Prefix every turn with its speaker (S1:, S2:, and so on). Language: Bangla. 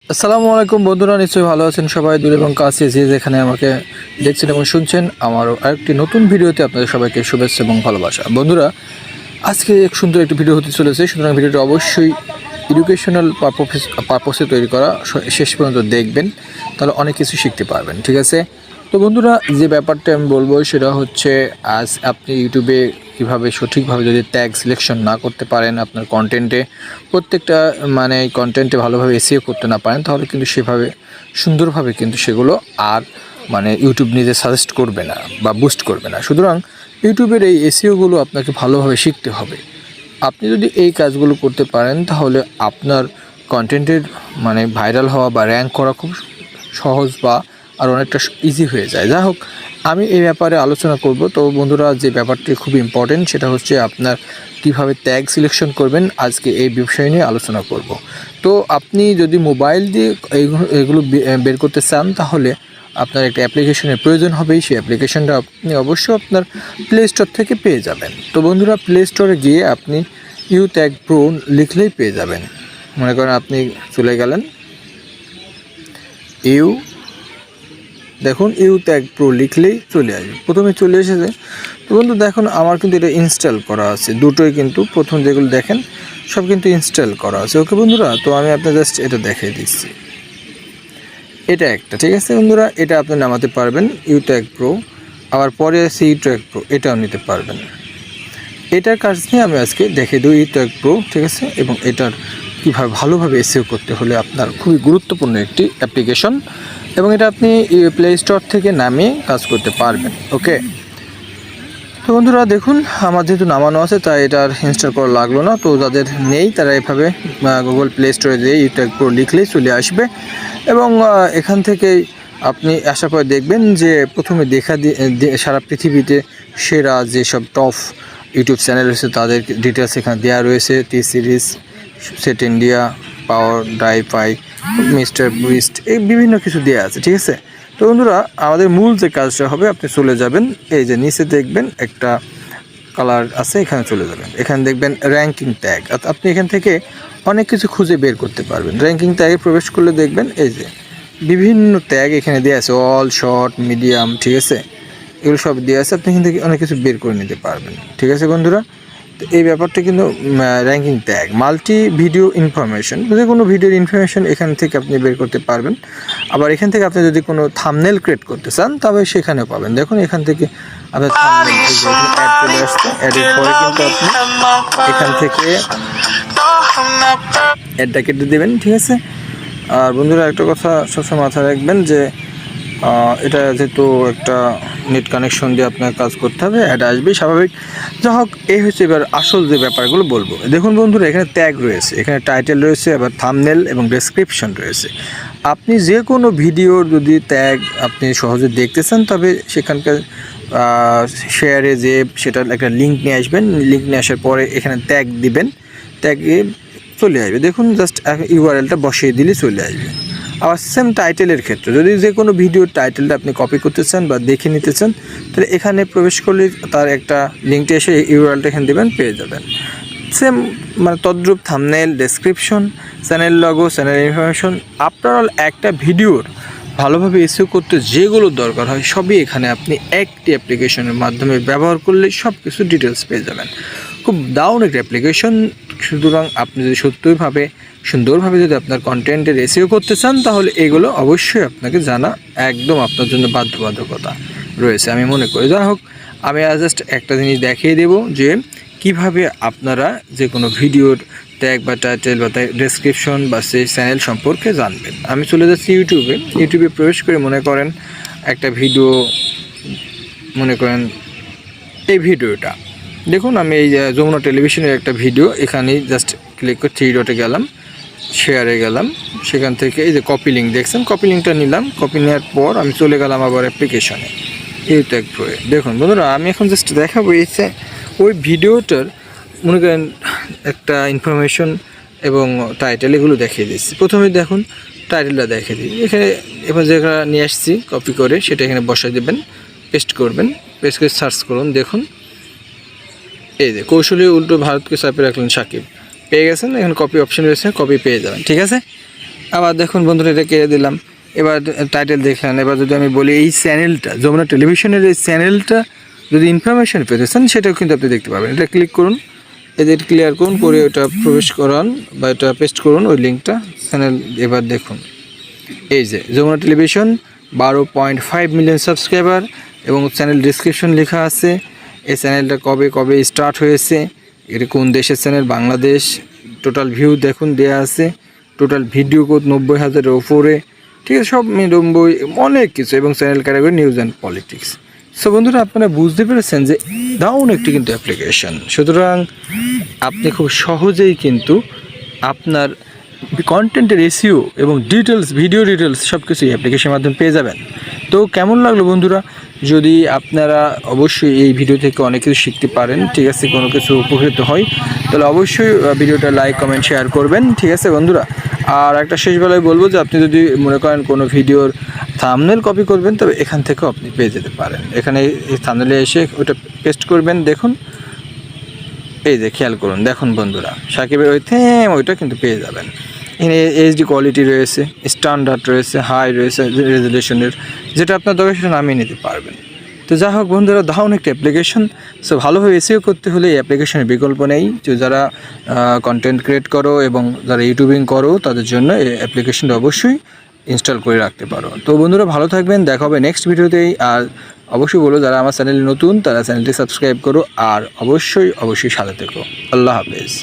S1: আসসালামু আলাইকুম বন্ধুরা, নিশ্চয়ই ভালো আছেন সবাই দূরে এবং কাছে যে যেখানে আমাকে দেখছেন এবং শুনছেন। আমার আরেকটি নতুন ভিডিওতে আপনাদের সবাইকে শুভেচ্ছা এবং ভালোবাসা। বন্ধুরা, আজকে এক সুন্দর একটি ভিডিও হতে চলেছে, সুতরাং ভিডিওটা অবশ্যই এডুকেশনাল পারপসে তৈরি করা, শেষ পর্যন্ত দেখবেন, তাহলে অনেক কিছু শিখতে পারবেন। ঠিক আছে? তো বন্ধুরা, যে ব্যাপারটা আমি বলবো সেটা হচ্ছে, আজ আপনি ইউটিউবে কীভাবে সঠিকভাবে যদি ট্যাগ সিলেকশন না করতে পারেন আপনার কন্টেন্টে, প্রত্যেকটা কন্টেন্টে ভালোভাবে এসিও করতে না পারেন, তাহলে কিন্তু সেভাবে সুন্দরভাবে কিন্তু সেগুলো আর ইউটিউব নিজে সাজেস্ট করবে না বা বুস্ট করবে না। সুতরাং ইউটিউবের এই এসিওগুলো আপনাকে ভালোভাবে শিখতে হবে। আপনি যদি এই কাজগুলো করতে পারেন তাহলে আপনার কন্টেন্টের ভাইরাল হওয়া বা র্যাঙ্ক করা খুব সহজ বা আর অনেকটা ইজি হয়ে যায়। যাই হোক, আমি এই ব্যাপারে আলোচনা করব। তো বন্ধুরা, যে ব্যাপারটি খুব ইম্পর্টেন্ট সেটা হচ্ছে আপনার কিভাবে ট্যাগ সিলেকশন করবেন, আজকে এই বিষয় নিয়ে আলোচনা করব। তো আপনি যদি মোবাইল দিয়ে এগুলো বের করতে চান তাহলে আপনার একটা অ্যাপ্লিকেশনের প্রয়োজন হবেই। সেই অ্যাপ্লিকেশনটা আপনি অবশ্যই আপনার প্লে স্টোর থেকে পেয়ে যাবেন। তো বন্ধুরা, প্লে স্টোরে গিয়ে আপনি ইউ ট্যাগ প্রো লিখলেই পেয়ে যাবেন। মনে করেন আপনি চলে গেলেন, দেখুন ইউ ট্যাগ প্রো লিখলেই চলে আসবে, প্রথমে চলে এসেছে। তো বন্ধু দেখুন, আমার কিন্তু এটা ইনস্টল করা আছে, দুটোই কিন্তু প্রথম যেগুলো দেখেন সব কিন্তু ইনস্টল করা আছে। ওকে বন্ধুরা, তো আমি আপনার জাস্ট এটা দেখিয়ে দিচ্ছি। এটা একটা, ঠিক আছে বন্ধুরা, এটা আপনি নামাতে পারবেন ইউ ট্যাগ প্রো। আবার পরে আছে ইউ ট্যাগ প্রো, এটাও নিতে পারবেন। এটার কাজ নিয়ে আমি আজকে দেখিয়ে দেবো ইউ ট্যাগ প্রো, ঠিক আছে। এবং এটার কীভাবে ভালোভাবে এসিও করতে হলে আপনার খুবই গুরুত্বপূর্ণ একটি অ্যাপ্লিকেশন, এবং এটা আপনি প্লে স্টোর থেকে নামিয়ে কাজ করতে পারবেন। ওকে, তো বন্ধুরা দেখুন, আমার যেহেতু নামানো আছে তাই এটার ইনস্টল করা লাগলো না। তো যাদের নেই তারা এভাবে গুগল প্লে স্টোরে দিয়ে ইউ ট্যাগ প্রো লিখলেই চলে আসবে। এবং এখান থেকে আপনি আসার পরে দেখবেন যে প্রথমে সারা পৃথিবীতে সেরা যেসব টপ ইউটিউব চ্যানেল রয়েছে তাদের ডিটেলস এখানে দেওয়া রয়েছে। টি সিরিজ, সেট ইন্ডিয়া, পাওয়ার ড্রাইফাই, মিস্টার বুইস্ট, এই বিভিন্ন কিছু দেওয়া আছে। ঠিক আছে? তো বন্ধুরা, আমাদের মূল যে কাজটা হবে, আপনি চলে যাবেন, এই যে নিচে দেখবেন একটা কালার আছে, এখানে চলে যাবেন। এখানে দেখবেন র্যাঙ্কিং ট্যাগ। আপনি এখান থেকে অনেক কিছু খুঁজে বের করতে পারবেন। র্যাঙ্কিং ট্যাগে প্রবেশ করলে দেখবেন এই যে বিভিন্ন ট্যাগ এখানে দেওয়া আছে, অল, শর্ট, মিডিয়াম, ঠিক আছে, এগুলো সব দেওয়া আছে। আপনি এখান থেকে অনেক কিছু বের করে নিতে পারবেন। ঠিক আছে বন্ধুরা, তো এই ব্যাপারটা কিন্তু ranking tag, multi video information, যে কোনো ভিডিওর ইনফরমেশন এখান থেকে আপনি বের করতে পারবেন। আবার এখান থেকে আপনি যদি কোনো থাম্বনেল ক্রিয়েট করতে চান তবে সেখানেও পাবেন। দেখুন এখান থেকে আপনার থাম্বনেল অ্যাড চলে আসছে, অ্যাডের পরে কিন্তু আপনি এখান থেকে অ্যাডটা কেটে দেবেন। ঠিক আছে? আর বন্ধুরা, একটা কথা সবসময় মাথায় রাখবেন যে এটা যেহেতু একটা নেট কানেকশন দিয়ে আপনার কাজ করতে হবে, এটা আসবেই স্বাভাবিক। যা হোক, এই হচ্ছে এবার আসল যে ব্যাপারগুলো বলবো। দেখুন বন্ধুরা, এখানে ট্যাগ রয়েছে, এখানে টাইটেল রয়েছে, আবার থাম্বনেল এবং ডেসক্রিপশন রয়েছে। আপনি যে কোনো ভিডিওর যদি ট্যাগ আপনি সহজে দেখতে চান তবে সেখানকার শেয়ারে যে সেটার একটা লিঙ্ক নিয়ে আসবেন। লিঙ্ক নিয়ে আসার পরে এখানে ট্যাগ দিবেন, ট্যাগে চলে আসবে। দেখুন জাস্ট ইউআরএলটা বসিয়ে দিলে চলে আসবে। আবার সেম টাইটেলের ক্ষেত্রে যদি যে কোনো ভিডিওর টাইটেলটা আপনি কপি করতে চান বা দেখে নিতে চান তাহলে এখানে প্রবেশ করলে তার একটা লিঙ্কটা এসে ইউআরএলটা এখানে দেবেন, পেয়ে যাবেন। সেম তদ্রূপ thumbnail, description, channel logo, channel information, আপনার একটা ভিডিওর ভালোভাবে এসইও করতে যেগুলো দরকার হয় সবই এখানে আপনি একটি অ্যাপ্লিকেশনের মাধ্যমে ব্যবহার করলে সব কিছু ডিটেলস পেয়ে যাবেন। খুব দারুণ একটা অ্যাপ্লিকেশন। সুতরাং আপনি যদি সত্যিভাবে সুন্দরভাবে যদি আপনার কন্টেন্টের এসইও করতে চান তাহলে এগুলো অবশ্যই আপনাকে জানা একদম আপনার জন্য বাধ্যবাধকতা রয়েছে আমি মনে করি। যাই হোক, আমি জাস্ট একটা জিনিস দেখিয়ে দেব যে কিভাবে আপনারা যে কোনো ভিডিওর ট্যাগ বা টাইটেল বা ডেসক্রিপশন বা সেই চ্যানেল সম্পর্কে জানবেন। আমি চলে যাচ্ছি ইউটিউবে প্রবেশ করে মনে করেন একটা ভিডিও, মনে করেন এই ভিডিওটা দেখুন, আমি এই যমুনা টেলিভিশনের একটা ভিডিও, এখানেই জাস্ট ক্লিক করে 3 ডটে গেলাম, শেয়ারে গেলাম, সেখান থেকে এই যে কপি লিঙ্ক দেখছেন, কপি লিঙ্কটা নিলাম। কপি নেওয়ার পর আমি চলে গেলাম আবার অ্যাপ্লিকেশনে ইউ ট্যাগ প্রোয়ে। দেখুন বন্ধুরা, আমি এখন জাস্ট দেখাবো ওই ভিডিওটার মনে করেন একটা ইনফরমেশন এবং টাইটেল এগুলো দেখিয়ে দিচ্ছি। প্রথমে দেখুন টাইটেলটা দেখিয়ে দিই, এখানে এবার যেটা নিয়ে আসছি কপি করে সেটা এখানে বসাই দেবেন, পেস্ট করবেন, পেস্ট করে সার্চ করুন। দেখুন এই যে কৌশলী উল্টো ভারতকে চাপে রাখলেন সাকিব, পেয়ে গেছেন। এখানে কপি অপশন রয়েছে, কপি পেয়ে যাবেন। ঠিক আছে? আবার দেখুন বন্ধুরা, এটা কেড়ে দিলাম। এবার টাইটেল দেখলেন। এবার যদি আমি বলি এই চ্যানেলটা, যমুনা টেলিভিশনের এই চ্যানেলটা যদি ইনফরমেশন পেতে চান সেটাও কিন্তু আপনি দেখতে পাবেন। এটা ক্লিক করুন, এদের ক্লিয়ার করুন, করে ওটা প্রবেশ করান বা এটা পেস্ট করুন ওই লিঙ্কটা চ্যানেল। এবার দেখুন এই যে যমুনা টেলিভিশন 12.5 মিলিয়ন সাবস্ক্রাইবার এবং চ্যানেল ডিসক্রিপশন লেখা আছে। এই চ্যানেলটা কবে কবে স্টার্ট হয়েছে, এটা কোন দেশের চ্যানেল, বাংলাদেশ। টোটাল ভিউ দেখুন দেয়া আছে, টোটাল ভিডিও কোড 90,000-এর ওপরে, ঠিক আছে, সব 90, অনেক কিছু। এবং channel category news and politics. So বন্ধুরা, আপনারা বুঝতে পেরেছেন যে দারুণ একটি কিন্তু অ্যাপ্লিকেশন। সুতরাং আপনি খুব সহজেই কিন্তু আপনার কন্টেন্টের এসইও এবং ডিটেলস, ভিডিও ডিটেলস সব কিছু এই অ্যাপ্লিকেশনের মাধ্যমে পেয়ে যাবেন। তো কেমন লাগলো বন্ধুরা? যদি আপনারা অবশ্যই এই ভিডিও থেকে অনেক কিছু শিখতে পারেন, ঠিক আছে, কোনো কিছু উপকৃত হয়, তাহলে অবশ্যই ভিডিওটা লাইক কমেন্ট শেয়ার করবেন, ঠিক আছে বন্ধুরা। আর একটা শেষ বেলায় বলবো যে আপনি যদি মনে করেন কোনো ভিডিওর থাম্বনেল কপি করবেন, তবে এখান থেকেও আপনি পেয়ে যেতে পারেন। এখানে এই থাম্বনেলে এসে ওটা পেস্ট করবেন। দেখুন এই যে খেয়াল করুন, দেখুন বন্ধুরা, সাকিবের ওই থিম ওইটা কিন্তু পেয়ে যাবেন। এখানে এইচডি কোয়ালিটি রয়েছে, স্ট্যান্ডার্ড রয়েছে, হাই রয়েছে রেজুলেশনের, যেটা আপনার দরকার সেটা নামিয়ে নিতে পারবেন। তো যা হোক বন্ধুরা, দারুণ একটা অ্যাপ্লিকেশন। সো ভালোভাবে এসইও করতে হলে এই অ্যাপ্লিকেশনের বিকল্প নেই। তো যারা কন্টেন্ট ক্রিয়েট করো এবং যারা ইউটিউবিং করো তাদের জন্য এই অ্যাপ্লিকেশনটা অবশ্যই ইনস্টল করে রাখতে পারো। তো বন্ধুরা ভালো থাকবেন, দেখা হবে নেক্সট ভিডিওতেই। আর অবশ্যই বলো যারা আমার চ্যানেলে নতুন তারা চ্যানেলটি সাবস্ক্রাইব করো, আর অবশ্যই সাথে থেকো। আল্লাহ হাফেজ।